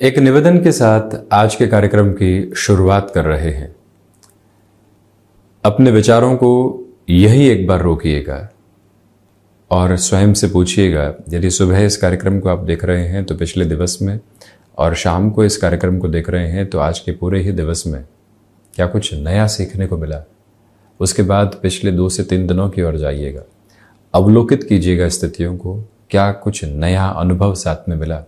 एक निवेदन के साथ आज के कार्यक्रम की शुरुआत कर रहे हैं। अपने विचारों को यही एक बार रोकिएगा और स्वयं से पूछिएगा, यदि सुबह इस कार्यक्रम को आप देख रहे हैं तो पिछले दिवस में, और शाम को इस कार्यक्रम को देख रहे हैं तो आज के पूरे ही दिवस में क्या कुछ नया सीखने को मिला। उसके बाद पिछले 2 से 3 दिनों की ओर जाइएगा, अवलोकित कीजिएगा स्थितियों को, क्या कुछ नया अनुभव साथ में मिला।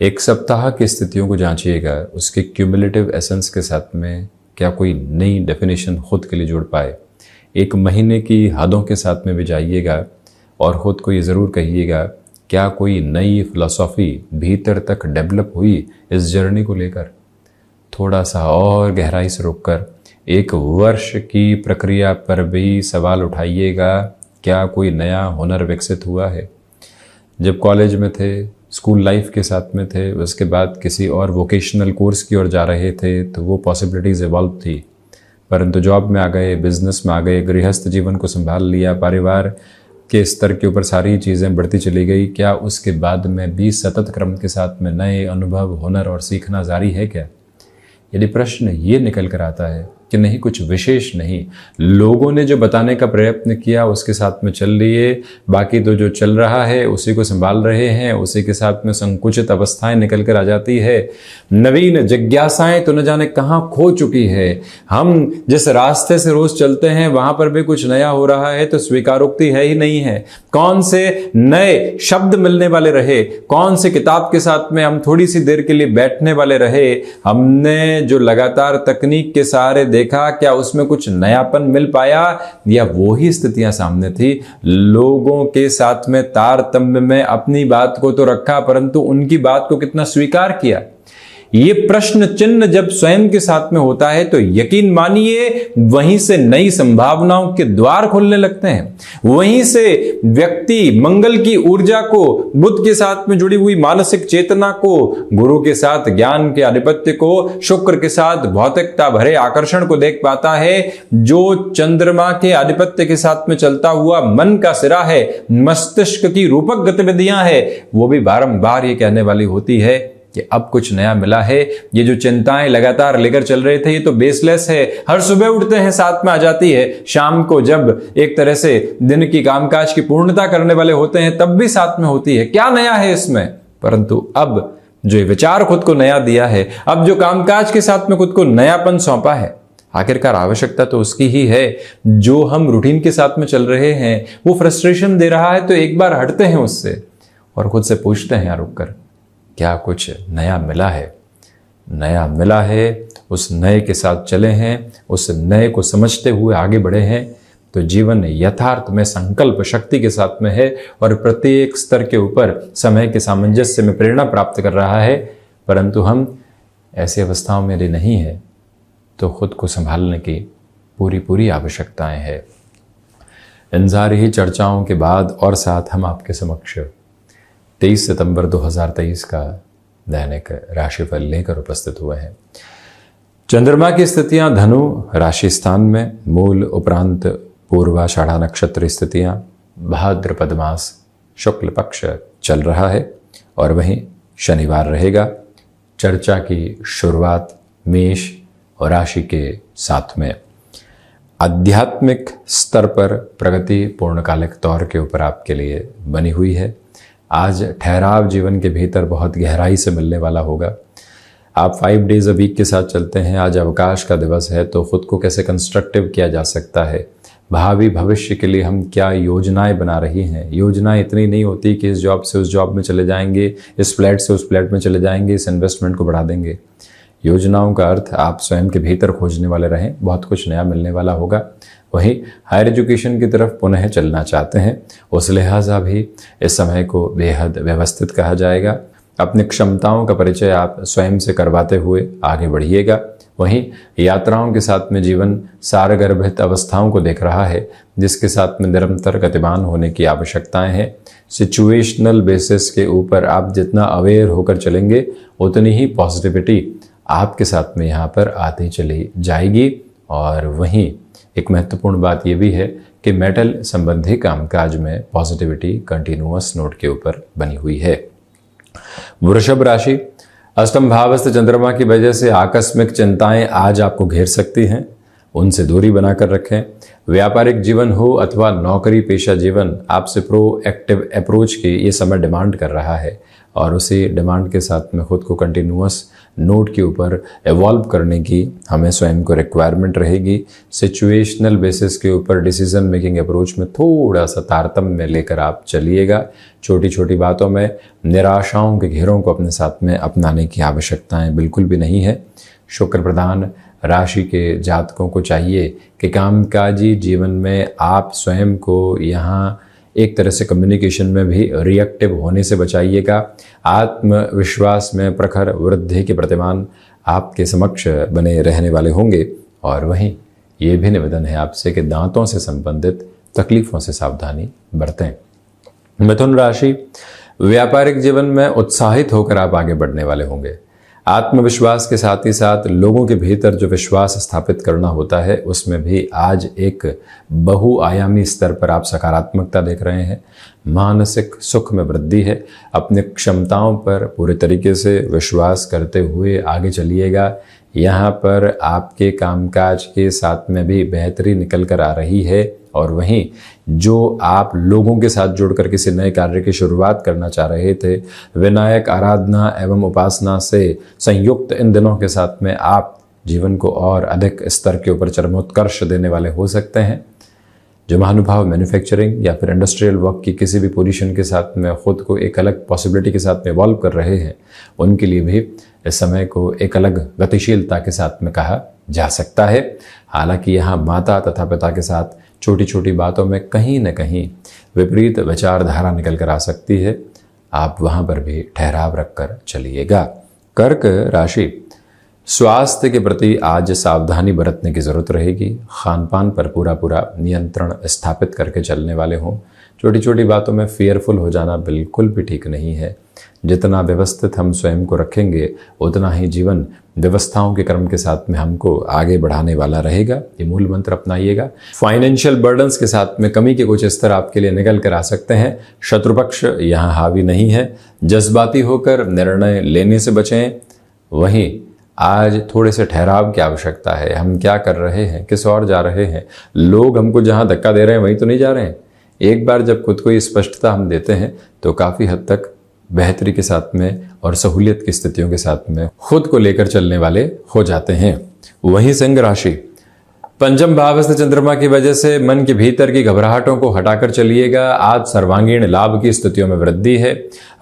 एक सप्ताह की स्थितियों को जांचिएगा, उसके क्यूमुलेटिव एसेंस के साथ में क्या कोई नई डेफिनेशन खुद के लिए जोड़ पाए। एक महीने की हदों के साथ में भी जाइएगा और खुद को ये ज़रूर कहिएगा, क्या कोई नई फिलॉसफी भीतर तक डेवलप हुई इस जर्नी को लेकर। थोड़ा सा और गहराई से रुककर 1 वर्ष की प्रक्रिया पर भी सवाल उठाइएगा, क्या कोई नया हुनर विकसित हुआ है। जब कॉलेज में थे, स्कूल लाइफ के साथ में थे, उसके बाद किसी और वोकेशनल कोर्स की ओर जा रहे थे तो वो पॉसिबिलिटीज़ इवॉल्व थी, परंतु जॉब में आ गए, बिजनेस में आ गए, गृहस्थ जीवन को संभाल लिया, परिवार के स्तर के ऊपर सारी चीज़ें बढ़ती चली गई। क्या उसके बाद में भी सतत क्रम के साथ में नए अनुभव, हुनर और सीखना जारी है क्या? यदि प्रश्न ये निकल कर आता है कि नहीं, कुछ विशेष नहीं, लोगों ने जो बताने का प्रयत्न किया उसके साथ में चल लिए, बाकी तो जो चल रहा है उसी को संभाल रहे हैं, उसी के साथ में संकुचित अवस्थाएं निकल कर आ जाती है। नवीन जिज्ञासाएं तो न जाने कहाँ खो चुकी है। हम जिस रास्ते से रोज चलते हैं वहां पर भी कुछ नया हो रहा है तो स्वीकारोक्ति है ही नहीं है। कौन से नए शब्द मिलने वाले रहे, कौन से किताब के साथ में हम थोड़ी सी देर के लिए बैठने वाले रहे, हमने जो लगातार तकनीक के सहारे देखा, क्या उसमें कुछ नयापन मिल पाया या वो ही स्थितियां सामने थी। लोगों के साथ में तारतम्य में अपनी बात को तो रखा, परंतु उनकी बात को कितना स्वीकार किया। ये प्रश्न चिन्ह जब स्वयं के साथ में होता है तो यकीन मानिए वहीं से नई संभावनाओं के द्वार खुलने लगते हैं। वहीं से व्यक्ति मंगल की ऊर्जा को, बुद्ध के साथ में जुड़ी हुई मानसिक चेतना को, गुरु के साथ ज्ञान के आधिपत्य को, शुक्र के साथ भौतिकता भरे आकर्षण को देख पाता है। जो चंद्रमा के आधिपत्य के साथ में चलता हुआ मन का सिरा है, मस्तिष्क की रूपक गतिविधियां है, वो भी बारंबार ये कहने वाली होती है कि अब कुछ नया मिला है। ये जो चिंताएं लगातार लेकर चल रहे थे ये तो बेसलेस है। हर सुबह उठते हैं साथ में आ जाती है, शाम को जब एक तरह से दिन की कामकाज की पूर्णता करने वाले होते हैं तब भी साथ में होती है। क्या नया है इसमें? परंतु अब जो विचार खुद को नया दिया है, अब जो कामकाज के साथ में खुद को नयापन सौंपा है, आखिरकार आवश्यकता तो उसकी ही है। जो हम रूटीन के साथ में चल रहे हैं वो फ्रस्ट्रेशन दे रहा है तो एक बार हटते हैं उससे और खुद से पूछते हैं, रुककर क्या कुछ नया मिला है? नया मिला है, उस नए के साथ चले हैं, उस नए को समझते हुए आगे बढ़े हैं तो जीवन यथार्थ में संकल्प शक्ति के साथ में है और प्रत्येक स्तर के ऊपर समय के सामंजस्य में प्रेरणा प्राप्त कर रहा है। परंतु हम ऐसी अवस्थाओं में यदि नहीं है तो खुद को संभालने की पूरी आवश्यकताएं है। इन सारी चर्चाओं के बाद और साथ हम आपके समक्ष 23 सितंबर 2023 का दैनिक राशिफल लेकर उपस्थित हुए हैं। चंद्रमा की स्थितियां धनु राशि स्थान में, मूल उपरांत पूर्वाषाढ़ा नक्षत्र स्थितियां, भाद्रपद मास शुक्ल पक्ष चल रहा है और वहीं शनिवार रहेगा। चर्चा की शुरुआत मेष और राशि के साथ में आध्यात्मिक स्तर पर प्रगति पूर्णकालिक तौर के ऊपर आपके लिए बनी हुई है। आज ठहराव जीवन के भीतर बहुत गहराई से मिलने वाला होगा। आप 5 डेज अ वीक के साथ चलते हैं, आज अवकाश का दिवस है तो खुद को कैसे कंस्ट्रक्टिव किया जा सकता है, भावी भविष्य के लिए हम क्या योजनाएं बना रही हैं। योजना इतनी नहीं होती कि इस जॉब से उस जॉब में चले जाएंगे, इस फ्लैट से उस फ्लैट में चले जाएंगे, इस इन्वेस्टमेंट को बढ़ा देंगे। योजनाओं का अर्थ आप स्वयं के भीतर खोजने वाले रहें, बहुत कुछ नया मिलने वाला होगा। वहीं हायर एजुकेशन की तरफ पुनः चलना चाहते हैं, उस लिहाजा भी इस समय को बेहद व्यवस्थित कहा जाएगा। अपनी क्षमताओं का परिचय आप स्वयं से करवाते हुए आगे बढ़िएगा। वहीं यात्राओं के साथ में जीवन सारगर्भित अवस्थाओं को देख रहा है, जिसके साथ में निरंतर गतिमान होने की आवश्यकताएं हैं। सिचुएशनल बेसिस के ऊपर आप जितना अवेयर होकर चलेंगे उतनी ही पॉजिटिविटी आपके साथ में यहाँ पर आती चली जाएगी। और वहीं एक महत्वपूर्ण बात यह भी है कि मेटल संबंधी कामकाज में पॉजिटिविटी कंटिन्यूअस नोट के ऊपर बनी हुई है। वृषभ राशि, अष्टम भावस्थ चंद्रमा की वजह से आकस्मिक चिंताएं आज आपको घेर सकती हैं, उनसे दूरी बनाकर रखें। व्यापारिक जीवन हो अथवा नौकरी पेशा जीवन, आपसे प्रोएक्टिव अप्रोच की ये समय डिमांड कर रहा है और उसी डिमांड के साथ में खुद को कंटिन्यूअस नोट के ऊपर एवॉल्व करने की हमें स्वयं को रिक्वायरमेंट रहेगी। सिचुएशनल बेसिस के ऊपर डिसीजन मेकिंग अप्रोच में थोड़ा सा तारतम्य लेकर आप चलिएगा। छोटी छोटी बातों में निराशाओं के घेरों को अपने साथ में अपनाने की आवश्यकताएं बिल्कुल भी नहीं है। शुक्र प्रधान राशि के जातकों को चाहिए कि कामकाजी जीवन में आप स्वयं को यहाँ एक तरह से कम्युनिकेशन में भी रिएक्टिव होने से बचाइएगा। आत्मविश्वास में प्रखर वृद्धि के प्रतिमान आपके समक्ष बने रहने वाले होंगे। और वहीं ये भी निवेदन है आपसे कि दांतों से संबंधित तकलीफों से सावधानी बरतें। मिथुन राशि, व्यापारिक जीवन में उत्साहित होकर आप आगे बढ़ने वाले होंगे। आत्मविश्वास के साथ ही साथ लोगों के भीतर जो विश्वास स्थापित करना होता है उसमें भी आज एक बहुआयामी स्तर पर आप सकारात्मकता देख रहे हैं। मानसिक सुख में वृद्धि है। अपने क्षमताओं पर पूरे तरीके से विश्वास करते हुए आगे चलिएगा। यहाँ पर आपके कामकाज के साथ में भी बेहतरी निकल कर आ रही है और वहीं जो आप लोगों के साथ जुड़कर किसी नए कार्य की शुरुआत करना चाह रहे थे, विनायक आराधना एवं उपासना से संयुक्त इन दिनों के साथ में आप जीवन को और अधिक स्तर के ऊपर चरमोत्कर्ष देने वाले हो सकते हैं। जो महानुभाव मैन्युफैक्चरिंग या फिर इंडस्ट्रियल वर्क की किसी भी पोजीशन के साथ में खुद को एक अलग पॉसिबिलिटी के साथ में इवॉल्व कर रहे हैं, उनके लिए भी इस समय को एक अलग गतिशीलता के साथ में कहा जा सकता है। हालांकि यहाँ माता तथा पिता के साथ छोटी छोटी बातों में कहीं न कहीं विपरीत विचारधारा निकल कर आ सकती है। आप वहाँ पर भी ठहराव रखकर चलिएगा। कर्क राशि, स्वास्थ्य के प्रति आज सावधानी बरतने की ज़रूरत रहेगी। खान पान पर पूरा नियंत्रण स्थापित करके चलने वाले हों। छोटी छोटी बातों में फेयरफुल हो जाना बिल्कुल भी ठीक नहीं है। जितना व्यवस्थित हम स्वयं को रखेंगे उतना ही जीवन व्यवस्थाओं के क्रम के साथ में हमको आगे बढ़ाने वाला रहेगा। ये मूल मंत्र अपनाइएगा। फाइनेंशियल बर्डन्स के साथ में कमी के कुछ स्तर आपके लिए निकल कर आ सकते हैं। शत्रुपक्ष यहाँ हावी नहीं है। जज्बाती होकर निर्णय लेने से बचें। वहीं आज थोड़े से ठहराव की आवश्यकता है। हम क्या कर रहे हैं, किस ओर जा रहे हैं, लोग हमको जहाँ धक्का दे रहे हैं वहीं तो नहीं जा रहे हैं। एक बार जब खुद को ये स्पष्टता हम देते हैं तो काफ़ी हद तक बेहतरी के साथ में और सहूलियत की स्थितियों के साथ में खुद को लेकर चलने वाले हो जाते हैं। वहीं सिंह राशि, पंचम भावस्थ चंद्रमा की वजह से मन के भीतर की घबराहटों को हटाकर चलिएगा। आज सर्वांगीण लाभ की स्थितियों में वृद्धि है।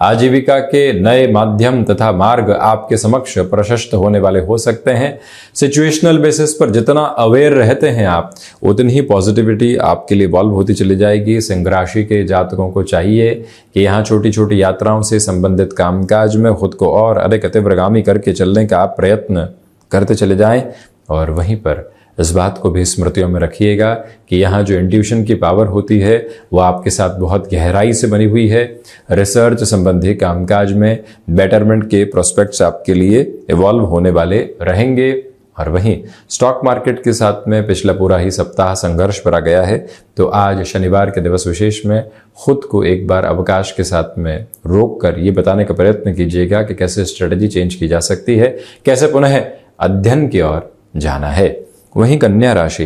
आजीविका के नए माध्यम तथा मार्ग आपके समक्ष प्रशस्त होने वाले हो सकते हैं। सिचुएशनल बेसिस पर जितना अवेयर रहते हैं आप, उतनी ही पॉजिटिविटी आपके लिए इवॉल्व होती चली जाएगी। सिंह राशि के जातकों को चाहिए कि यहाँ छोटी छोटी यात्राओं से संबंधित कामकाज में खुद को और अधिक तीव्रगामी करके चलने का आप प्रयत्न करते चले जाएं। और वहीं पर इस बात को भी स्मृतियों में रखिएगा कि यहाँ जो इंट्यूशन की पावर होती है वो आपके साथ बहुत गहराई से बनी हुई है। रिसर्च संबंधी कामकाज में बेटरमेंट के प्रोस्पेक्ट्स आपके लिए इवॉल्व होने वाले रहेंगे। और वहीं स्टॉक मार्केट के साथ में पिछला पूरा ही सप्ताह संघर्ष भरा गया है, तो आज शनिवार के दिवस विशेष में खुद को एक बार अवकाश के साथ में रोक कर ये बताने का प्रयत्न कीजिएगा कि कैसे स्ट्रेटजी चेंज की जा सकती है, कैसे पुनः अध्ययन की ओर जाना है। वहीं कन्या राशि,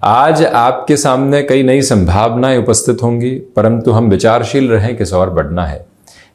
आज आपके सामने कई नई संभावनाएं उपस्थित होंगी, परंतु हम विचारशील रहें किस ओर बढ़ना है।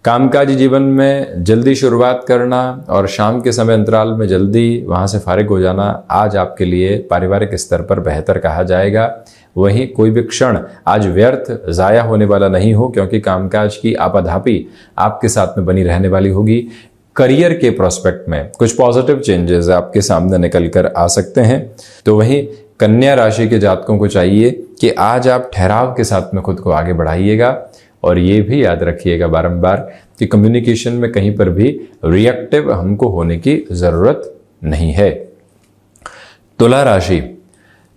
कामकाजी जीवन में जल्दी शुरुआत करना और शाम के समय अंतराल में जल्दी वहां से फारिग हो जाना आज आपके लिए पारिवारिक स्तर पर बेहतर कहा जाएगा। वहीं कोई भी क्षण आज व्यर्थ जाया होने वाला नहीं हो, क्योंकि कामकाज की आपाधापी आपके साथ में बनी रहने वाली होगी। करियर के प्रोस्पेक्ट में कुछ पॉजिटिव चेंजेस आपके सामने निकल कर आ सकते हैं। तो वहीं कन्या राशि के जातकों को चाहिए कि आज आप ठहराव के साथ में खुद को आगे बढ़ाइएगा और ये भी याद रखिएगा बारंबार कि कम्युनिकेशन में कहीं पर भी रिएक्टिव हमको होने की जरूरत नहीं है। तुला राशि,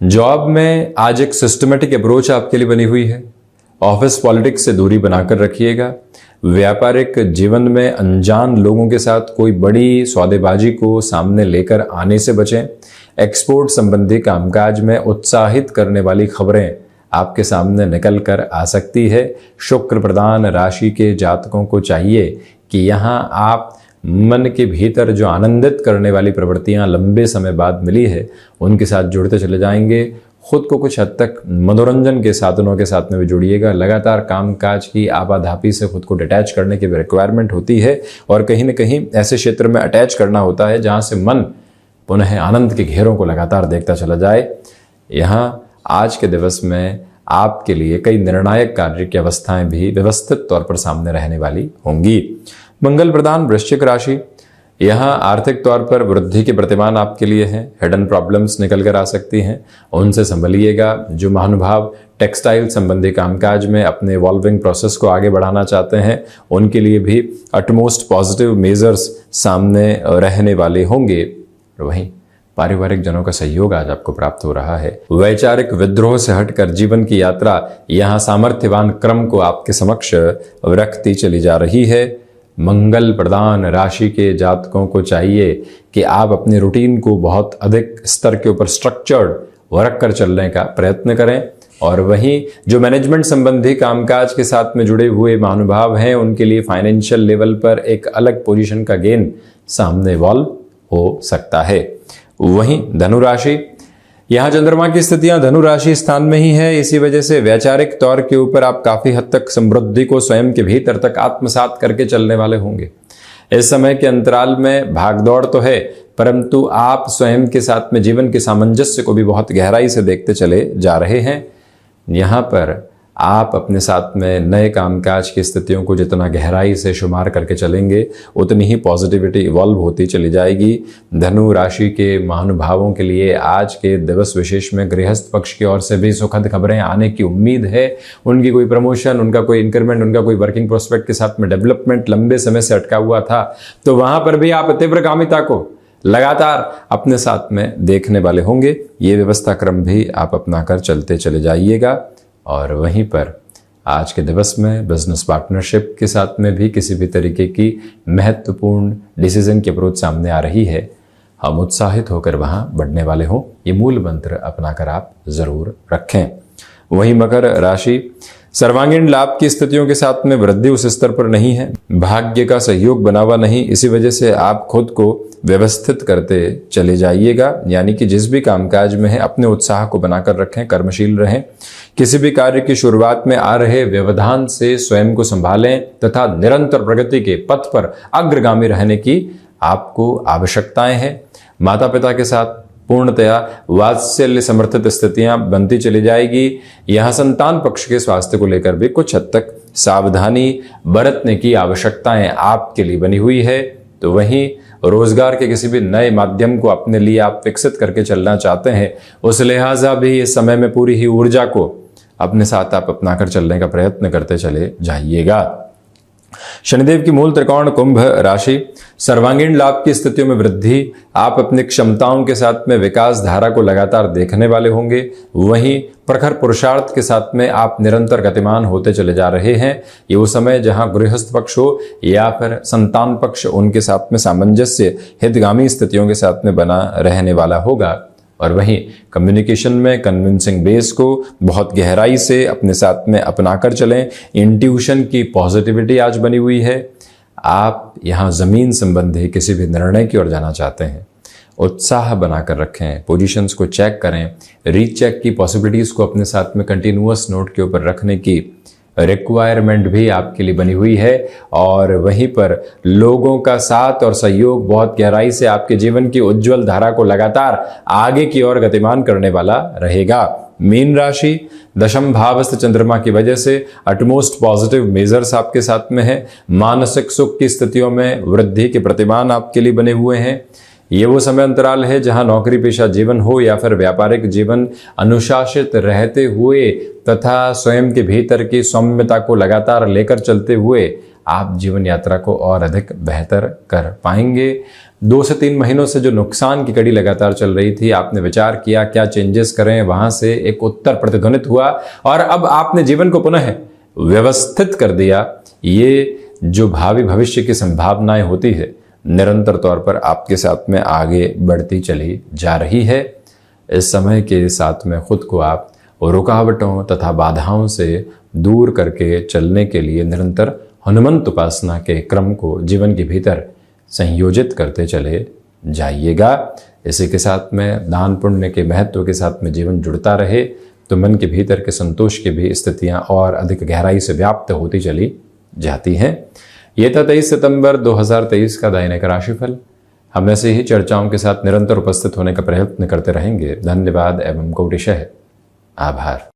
जॉब में आज एक सिस्टमेटिक अप्रोच आपके लिए बनी हुई है। ऑफिस पॉलिटिक्स से दूरी बनाकर रखिएगा। व्यापारिक जीवन में अनजान लोगों के साथ कोई बड़ी सौदेबाजी को सामने लेकर आने से बचें। एक्सपोर्ट संबंधी कामकाज में उत्साहित करने वाली खबरें आपके सामने निकल कर आ सकती है। शुक्र प्रधान राशि के जातकों को चाहिए कि यहाँ आप मन के भीतर जो आनंदित करने वाली प्रवृत्तियां लंबे समय बाद मिली है उनके साथ जुड़ते चले जाएंगे। खुद को कुछ हद तक मनोरंजन के साधनों के साथ में भी जुड़िएगा। लगातार कामकाज की आपाधापी से खुद को डिटैच करने की रिक्वायरमेंट होती है और कहीं न कहीं ऐसे क्षेत्र में अटैच करना होता है जहां से मन पुनः आनंद के घेरों को लगातार देखता चला जाए। यहाँ आज के दिवस में आपके लिए कई निर्णायक कार्य की अवस्थाएं भी व्यवस्थित तौर पर सामने रहने वाली होंगी। मंगल प्रधान वृश्चिक राशि, यहाँ आर्थिक तौर पर वृद्धि के प्रतिमान आपके लिए हैं। हिडन प्रॉब्लम्स निकल कर आ सकती हैं, उनसे संभलिएगा। जो महानुभाव टेक्सटाइल संबंधी कामकाज में अपने इवॉल्विंग प्रोसेस को आगे बढ़ाना चाहते हैं उनके लिए भी अटमोस्ट पॉजिटिव मेजर्स सामने रहने वाले होंगे। वहीं पारिवारिक जनों का सहयोग आज आपको प्राप्त हो रहा है। वैचारिक विद्रोह से हटकर जीवन की यात्रा यहाँ सामर्थ्यवान क्रम को आपके समक्ष रखती चली जा रही है। मंगल प्रधान राशि के जातकों को चाहिए कि आप अपने रूटीन को बहुत अधिक स्तर के ऊपर स्ट्रक्चर्ड रख कर चलने का प्रयत्न करें। और वहीं जो मैनेजमेंट संबंधी कामकाज के साथ में जुड़े हुए महानुभाव हैं उनके लिए फाइनेंशियल लेवल पर एक अलग पोजीशन का गेन सामने इवॉल्व हो सकता है। वहीं धनु राशि, यहाँ चंद्रमा की स्थितियां धनु राशि स्थान में ही है। इसी वजह से वैचारिक तौर के ऊपर आप काफी हद तक समृद्धि को स्वयं के भीतर तक आत्मसात करके चलने वाले होंगे। इस समय के अंतराल में भागदौड़ तो है, परंतु आप स्वयं के साथ में जीवन के सामंजस्य को भी बहुत गहराई से देखते चले जा रहे हैं। यहाँ पर आप अपने साथ में नए कामकाज की स्थितियों को जितना गहराई से शुमार करके चलेंगे उतनी ही पॉजिटिविटी इवॉल्व होती चली जाएगी। धनु राशि के महानुभावों के लिए आज के दिवस विशेष में गृहस्थ पक्ष की ओर से भी सुखद खबरें आने की उम्मीद है। उनकी कोई प्रमोशन, उनका कोई इंक्रीमेंट, उनका कोई वर्किंग प्रोस्पेक्ट के साथ में डेवलपमेंट लंबे समय से अटका हुआ था तो वहां पर भी आप तीव्रगामिता को लगातार अपने साथ में देखने वाले होंगे। ये व्यवस्था क्रम भी आप अपना कर चलते चले जाइएगा। और वहीं पर आज के दिवस में बिजनेस पार्टनरशिप के साथ में भी किसी भी तरीके की महत्वपूर्ण डिसीजन की अप्रोच सामने आ रही है। हम उत्साहित होकर वहां बढ़ने वाले हों, ये मूल मंत्र अपनाकर आप जरूर रखें। वहीं मकर राशि, सर्वांगीण लाभ की स्थितियों के साथ में वृद्धि उस स्तर पर नहीं है, भाग्य का सहयोग बना हुआ नहीं। इसी वजह से आप खुद को व्यवस्थित करते चले जाइएगा। यानी कि जिस भी कामकाज में है अपने उत्साह को बनाकर रखें, कर्मशील रहें। किसी भी कार्य की शुरुआत में आ रहे व्यवधान से स्वयं को संभालें तथा निरंतर प्रगति के पथ पर अग्रगामी रहने की आपको आवश्यकताएं हैं। माता पिता के साथ पूर्णतया वात्सल्य समर्थित स्थितियां बनती चली जाएगी। यहां संतान पक्ष के स्वास्थ्य को लेकर भी कुछ हद तक सावधानी बरतने की आवश्यकताएं आपके लिए बनी हुई है। तो वहीं रोजगार के किसी भी नए माध्यम को अपने लिए आप विकसित करके चलना चाहते हैं, उस लिहाजा भी इस समय में पूरी ही ऊर्जा को अपने साथ आप अपनाकर चलने का प्रयत्न करते चले जाइएगा। शनिदेव की मूल त्रिकोण कुंभ राशि, सर्वांगीण लाभ की स्थितियों में वृद्धि, आप अपनी क्षमताओं के साथ में विकास धारा को लगातार देखने वाले होंगे। वहीं प्रखर पुरुषार्थ के साथ में आप निरंतर गतिमान होते चले जा रहे हैं। ये वो समय जहां गृहस्थ पक्ष हो या फिर संतान पक्ष, उनके साथ में सामंजस्य हितगामी स्थितियों के साथ में बना रहने वाला होगा। और वहीं कम्युनिकेशन में कन्विंसिंग बेस को बहुत गहराई से अपने साथ में अपनाकर चलें। इंट्यूशन की पॉजिटिविटी आज बनी हुई है। आप यहाँ जमीन संबंधी किसी भी निर्णय की ओर जाना चाहते हैं, उत्साह बनाकर रखें, पोजीशंस को चेक करें, रीचेक की पॉसिबिलिटीज को अपने साथ में कंटिन्यूअस नोट के ऊपर रखने की रिक्वायरमेंट भी आपके लिए बनी हुई है। और वहीं पर लोगों का साथ और सहयोग बहुत गहराई से आपके जीवन की उज्जवल धारा को लगातार आगे की ओर गतिमान करने वाला रहेगा। मीन राशि, दशम भावस्थ चंद्रमा की वजह से अटमोस्ट पॉजिटिव मेजर्स आपके साथ में है। मानसिक सुख की स्थितियों में वृद्धि के प्रतिमान आपके लिए बने हुए हैं। ये वो समय अंतराल है जहां नौकरी पेशा जीवन हो या फिर व्यापारिक जीवन, अनुशासित रहते हुए तथा स्वयं के भीतर की सौम्यता को लगातार लेकर चलते हुए आप जीवन यात्रा को और अधिक बेहतर कर पाएंगे। 2 से 3 महीनों से जो नुकसान की कड़ी लगातार चल रही थी, आपने विचार किया क्या चेंजेस करें, वहां से एक उत्तर प्रतिध्वनित हुआ और अब आपने जीवन को पुनः व्यवस्थित कर दिया। ये जो भावी भविष्य की संभावनाएं होती है निरंतर तौर पर आपके साथ में आगे बढ़ती चली जा रही है। इस समय के साथ में खुद को आप रुकावटों तथा बाधाओं से दूर करके चलने के लिए निरंतर हनुमंत उपासना के क्रम को जीवन के भीतर संयोजित करते चले जाइएगा। इसी के साथ में दान पुण्य के महत्व के साथ में जीवन जुड़ता रहे तो मन के भीतर के संतोष की भी स्थितियां और अधिक गहराई से व्याप्त होती चली जाती हैं। ये था 23 सितंबर 2023 का दैनिक राशिफल। हम ऐसे ही चर्चाओं के साथ निरंतर उपस्थित होने का प्रयत्न करते रहेंगे। धन्यवाद एवं कोटिशः आभार।